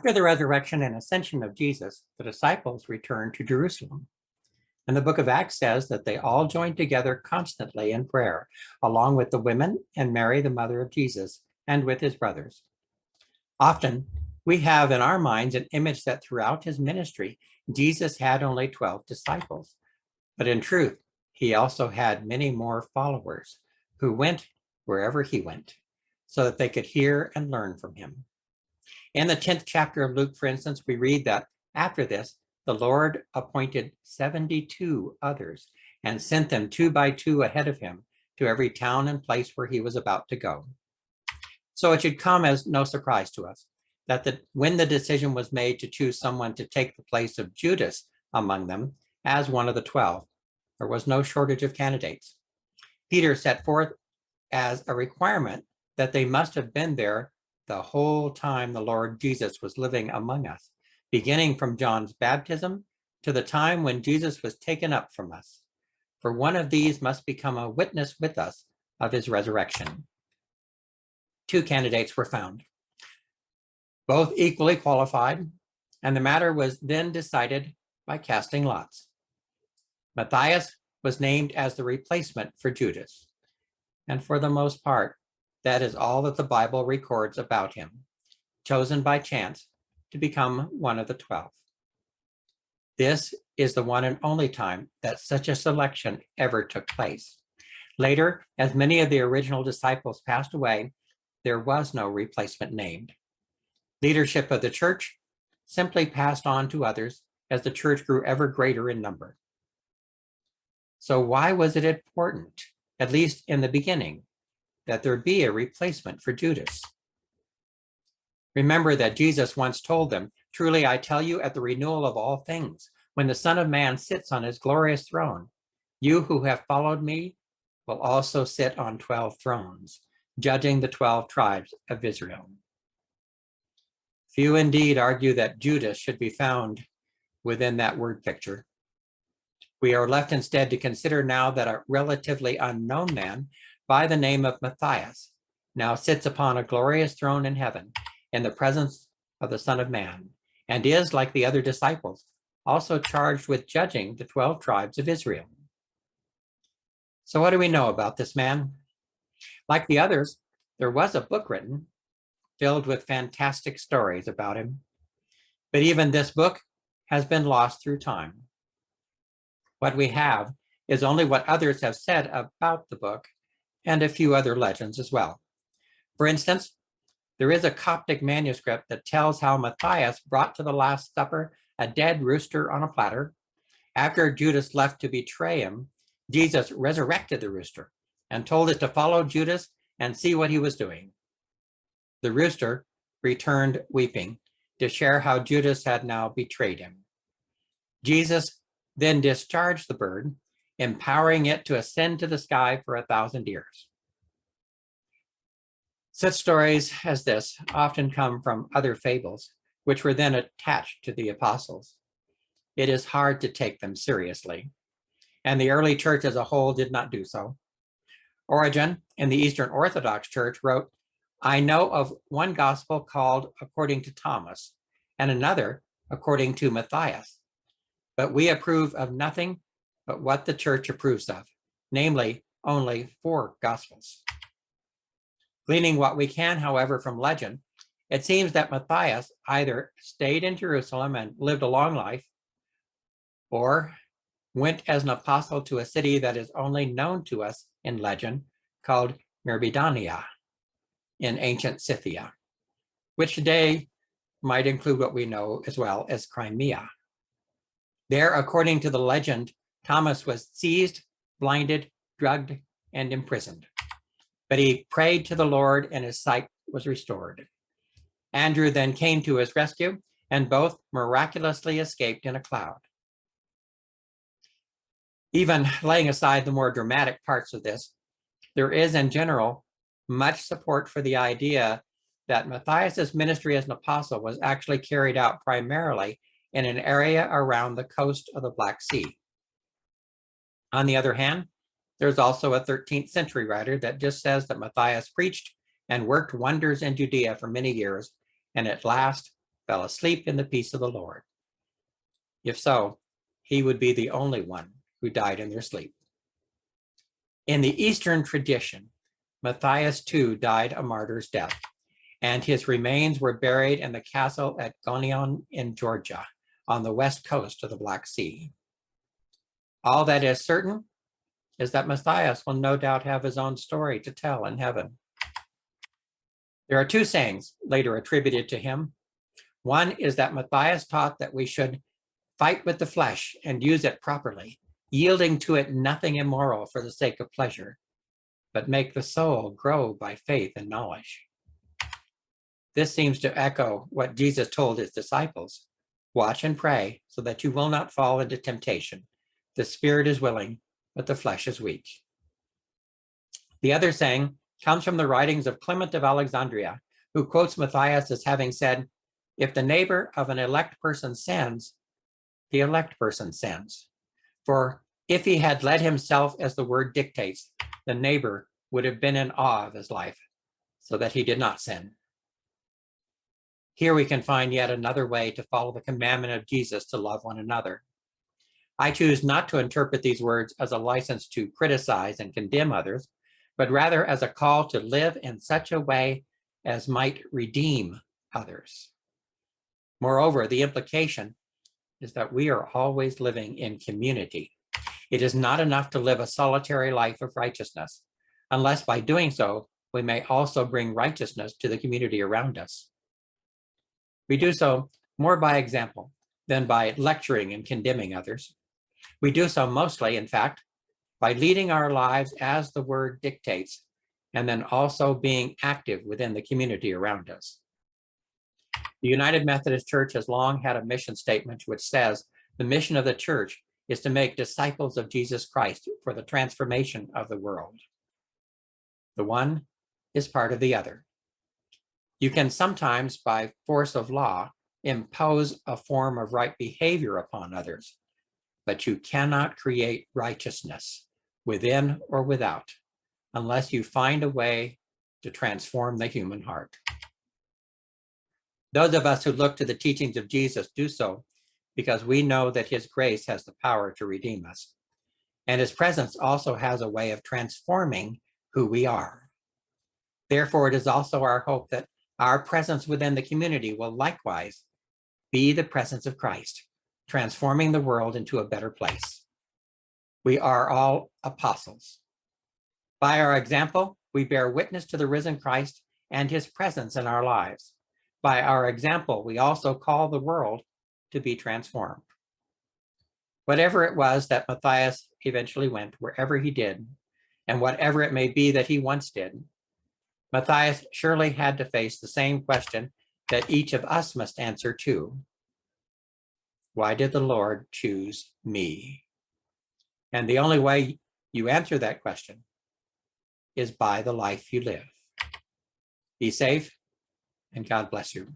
After the resurrection and ascension of Jesus, the disciples returned to Jerusalem. And the book of Acts says that they all joined together constantly in prayer, along with the women and Mary, the mother of Jesus, and with his brothers. Often, we have in our minds an image that throughout his ministry, Jesus had only 12 disciples. But in truth, he also had many more followers who went wherever he went, so that they could hear and learn from him. In the 10th chapter of Luke, for instance, we read that after this, the Lord appointed 72 others and sent them 2 by 2 ahead of him to every town and place where he was about to go. So it should come as no surprise to us that when the decision was made to choose someone to take the place of Judas among them as one of the 12, there was no shortage of candidates. Peter set forth as a requirement that they must have been there the whole time the Lord Jesus was living among us, beginning from John's baptism to the time when Jesus was taken up from us. For one of these must become a witness with us of his resurrection. 2 candidates were found, both equally qualified, and the matter was then decided by casting lots. Matthias was named as the replacement for Judas, and for the most part, that is all that the Bible records about him, chosen by chance to become one of the 12. This is the one and only time that such a selection ever took place. Later, as many of the original disciples passed away, there was no replacement named. Leadership of the church simply passed on to others as the church grew ever greater in number. So why was it important, at least in the beginning, that there be a replacement for Judas? Remember that Jesus once told them, "Truly I tell you, at the renewal of all things, when the Son of Man sits on his glorious throne, you who have followed me will also sit on 12 thrones, judging the 12 tribes of Israel." Few indeed argue that Judas should be found within that word picture. We are left instead to consider now that a relatively unknown man by the name of Matthias now sits upon a glorious throne in heaven in the presence of the Son of Man, and is, like the other disciples, also charged with judging the 12 tribes of Israel. So what do we know about this man? Like the others, there was a book written filled with fantastic stories about him, but even this book has been lost through time. What we have is only what others have said about the book and a few other legends as well. For instance, there is a Coptic manuscript that tells how Matthias brought to the Last Supper a dead rooster on a platter. After Judas left to betray him, Jesus resurrected the rooster and told it to follow Judas and see what he was doing. The rooster returned weeping to share how Judas had now betrayed him. Jesus then discharged the bird, empowering it to ascend to the sky for 1,000 years. Such stories as this often come from other fables, which were then attached to the apostles. It is hard to take them seriously, and the early church as a whole did not do so. Origen in the Eastern Orthodox Church wrote, "I know of one gospel called according to Thomas, and another according to Matthias. But we approve of nothing but what the church approves of, namely only 4 gospels." Gleaning what we can, however, from legend, it seems that Matthias either stayed in Jerusalem and lived a long life, or went as an apostle to a city that is only known to us in legend, called Myrmidania in ancient Scythia, which today might include what we know as well as Crimea. There, according to the legend, Thomas was seized, blinded, drugged, and imprisoned. But he prayed to the Lord and his sight was restored. Andrew then came to his rescue, and both miraculously escaped in a cloud. Even laying aside the more dramatic parts of this, there is in general much support for the idea that Matthias's ministry as an apostle was actually carried out primarily in an area around the coast of the Black Sea. On the other hand, there's also a 13th century writer that just says that Matthias preached and worked wonders in Judea for many years, and at last fell asleep in the peace of the Lord. If so, he would be the only one who died in their sleep. In the Eastern tradition, Matthias too died a martyr's death, and his remains were buried in the castle at Gonion in Georgia, on the west coast of the Black Sea. All that is certain is that Matthias will no doubt have his own story to tell in heaven. There are two sayings later attributed to him. One is that Matthias taught that we should fight with the flesh and use it properly, yielding to it nothing immoral for the sake of pleasure, but make the soul grow by faith and knowledge. This seems to echo what Jesus told his disciples. Watch and pray so that you will not fall into temptation. The spirit is willing, but the flesh is weak. The other saying comes from the writings of Clement of Alexandria, who quotes Matthias as having said, if the neighbor of an elect person sins, the elect person sins. For if he had led himself as the word dictates, the neighbor would have been in awe of his life, so that he did not sin. Here we can find yet another way to follow the commandment of Jesus to love one another. I choose not to interpret these words as a license to criticize and condemn others, but rather as a call to live in such a way as might redeem others. Moreover, the implication is that we are always living in community. It is not enough to live a solitary life of righteousness, unless by doing so, we may also bring righteousness to the community around us. We do so more by example than by lecturing and condemning others. We do so mostly, in fact, by leading our lives as the word dictates, and then also being active within the community around us. The United Methodist Church has long had a mission statement which says the mission of the church is to make disciples of Jesus Christ for the transformation of the world. The one is part of the other. You can sometimes, by force of law, impose a form of right behavior upon others, but you cannot create righteousness within or without unless you find a way to transform the human heart. Those of us who look to the teachings of Jesus do so because we know that his grace has the power to redeem us, and his presence also has a way of transforming who we are. Therefore, it is also our hope that our presence within the community will likewise be the presence of Christ, transforming the world into a better place. We are all apostles. By our example, we bear witness to the risen Christ and his presence in our lives. By our example, we also call the world to be transformed. Whatever it was that Matthias eventually went, wherever he did, and whatever it may be that he once did, Matthias surely had to face the same question that each of us must answer too. Why did the Lord choose me? And the only way you answer that question is by the life you live. Be safe, and God bless you.